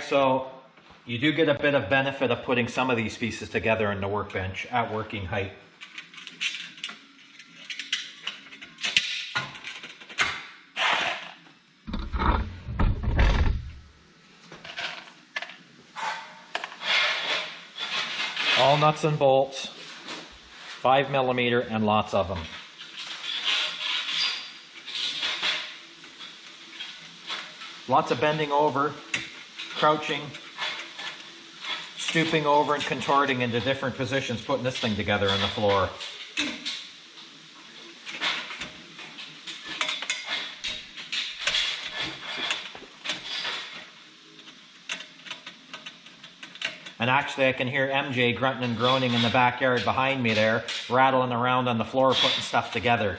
so you do get a bit of benefit of putting some of these pieces together in the workbench at working height. All nuts and bolts, 5mm, and lots of them. Lots of bending over, crouching, stooping over and contorting into different positions, putting this thing together on the floor. And actually I can hear MJ grunting and groaning in the backyard behind me there, rattling around on the floor, putting stuff together.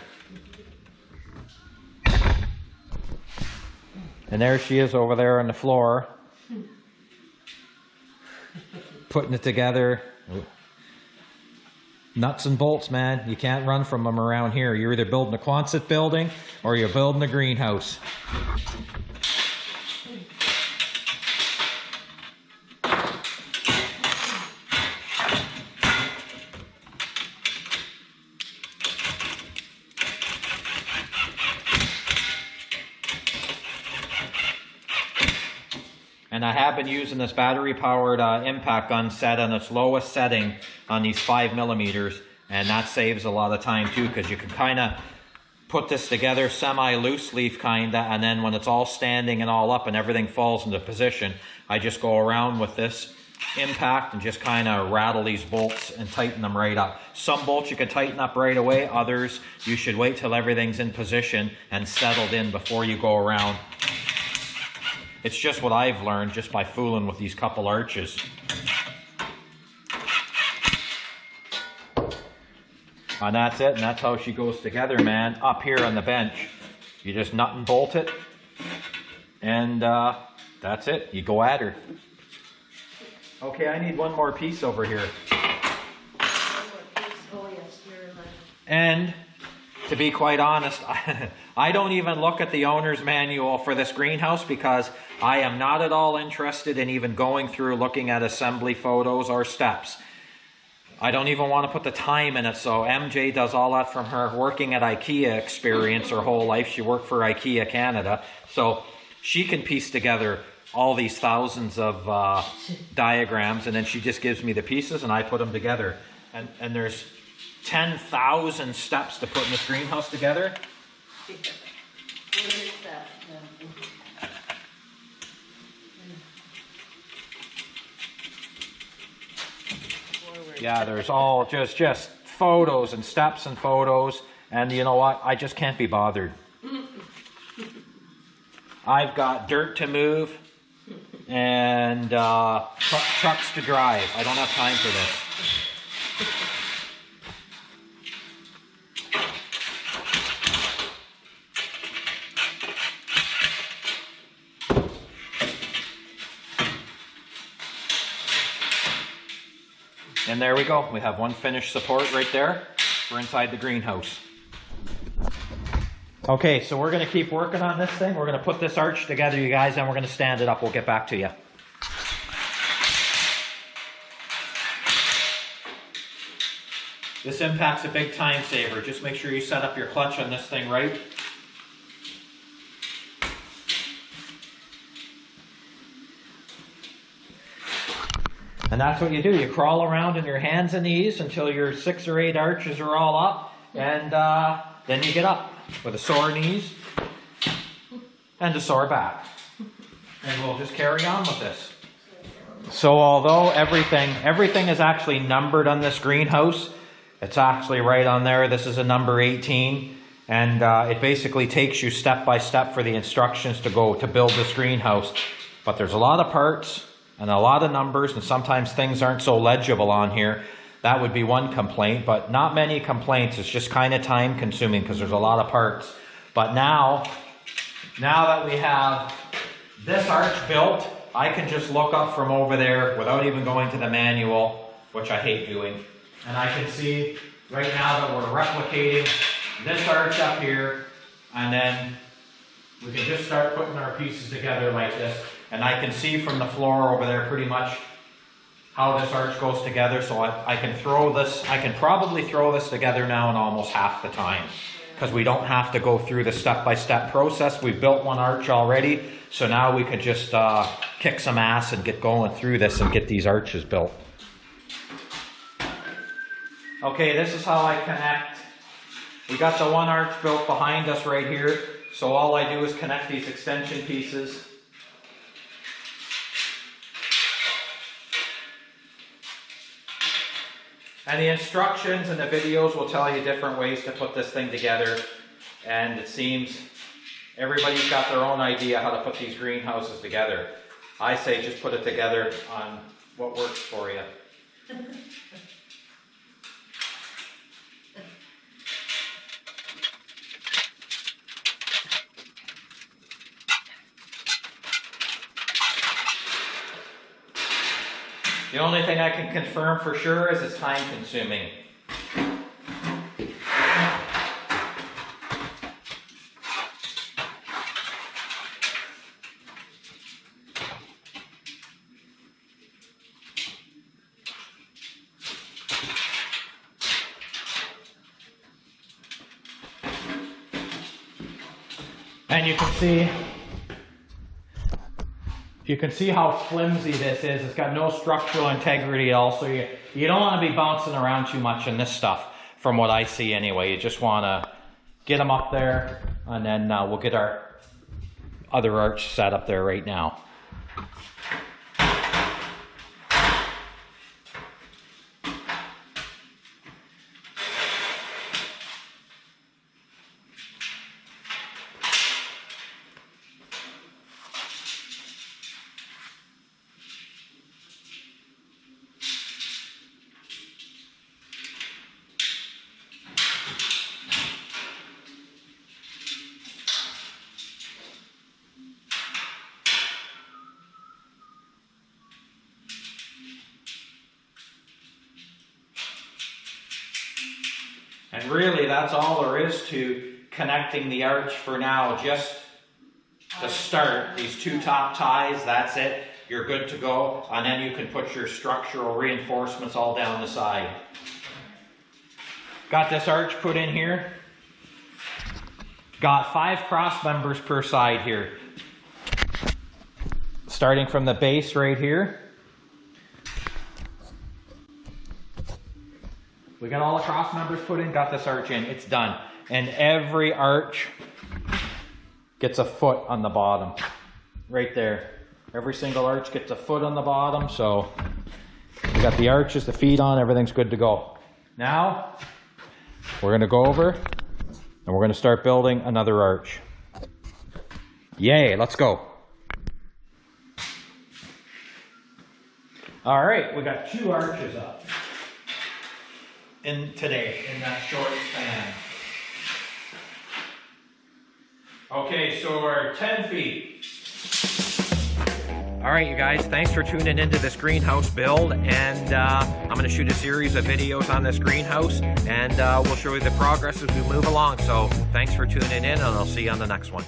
And there she is over there on the floor, putting it together. Nuts and bolts, man. You can't run from them around here. You're either building a Quonset building or you're building a greenhouse. And I have been using this battery-powered impact gun set on its lowest setting on these 5mm, and that saves a lot of time too, because you can kind of put this together semi-loose leaf kind of, and then when it's all standing and all up and everything falls into position, I just go around with this impact and just kind of rattle these bolts and tighten them right up. Some bolts you can tighten up right away, others you should wait till everything's in position and settled in before you go around. It's just what I've learned just by fooling with these couple arches. And that's it, and that's how she goes together, man, up here on the bench. You just nut and bolt it, and that's it. You go at her. Okay, I need one more piece over here. And to be quite honest, I don't even look at the owner's manual for this greenhouse because I am not at all interested in even going through looking at assembly photos or steps. I don't even want to put the time in it, so MJ does all that from her working at IKEA experience her whole life. She worked for IKEA Canada, so she can piece together all these thousands of diagrams, and then she just gives me the pieces and I put them together. And there's 10,000 steps to put this greenhouse together. Yeah, there's all just photos and steps and photos, and you know what? I just can't be bothered. I've got dirt to move and trucks to drive. I don't have time for this. And there we go. We have one finished support right there. We're inside the greenhouse. Okay, so we're going to keep working on this thing. We're going to put this arch together, you guys, and we're going to stand it up. We'll get back to you. This impact's a big time saver. Just make sure you set up your clutch on this thing right. And that's what you do. You crawl around on your hands and knees until your 6 or 8 arches are all up, and then you get up with a sore knees and a sore back. And we'll just carry on with this. So although everything is actually numbered on this greenhouse, it's actually right on there. This is a number 18, and it basically takes you step by step for the instructions to build this greenhouse. But there's a lot of parts and a lot of numbers, and sometimes things aren't so legible on here. That would be one complaint, but not many complaints. It's just kind of time consuming because there's a lot of parts. But now that we have this arch built, I can just look up from over there without even going to the manual, which I hate doing. And I can see right now that we're replicating this arch up here, and then we can just start putting our pieces together like this. And I can see from the floor over there pretty much how this arch goes together, so I can probably throw this together now in almost half the time, because we don't have to go through the step-by-step process. We've built one arch already, so now we could just kick some ass and get going through this and get these arches built. Okay, this is how I connect. We got the one arch built behind us right here, so all I do is connect these extension pieces. And the instructions and the videos will tell you different ways to put this thing together. And it seems everybody's got their own idea how to put these greenhouses together. I say just put it together on what works for you. The only thing I can confirm for sure is it's time consuming. And you can see how flimsy this is. It's got no structural integrity at all, so you don't want to be bouncing around too much in this stuff, from what I see anyway. You just want to get them up there, and then we'll get our other arch set up there right now. And really, that's all there is to connecting the arch for now. Just to start, these two top ties, that's it. You're good to go. And then you can put your structural reinforcements all down the side. Got this arch put in here. Got 5 cross members per side here. Starting from the base right here. We got all the cross members put in, got this arch in, it's done. And every arch gets a foot on the bottom, right there. Every single arch gets a foot on the bottom, so we got the arches, the feet on, everything's good to go. Now, we're gonna go over and we're gonna start building another arch. Yay, let's go. All right, we got 2 arches up today in that short span. Okay, so we're 10 feet. All right, you guys, thanks for tuning into this greenhouse build, and I'm going to shoot a series of videos on this greenhouse, and we'll show you the progress as we move along. So thanks for tuning in, and I'll see you on the next one.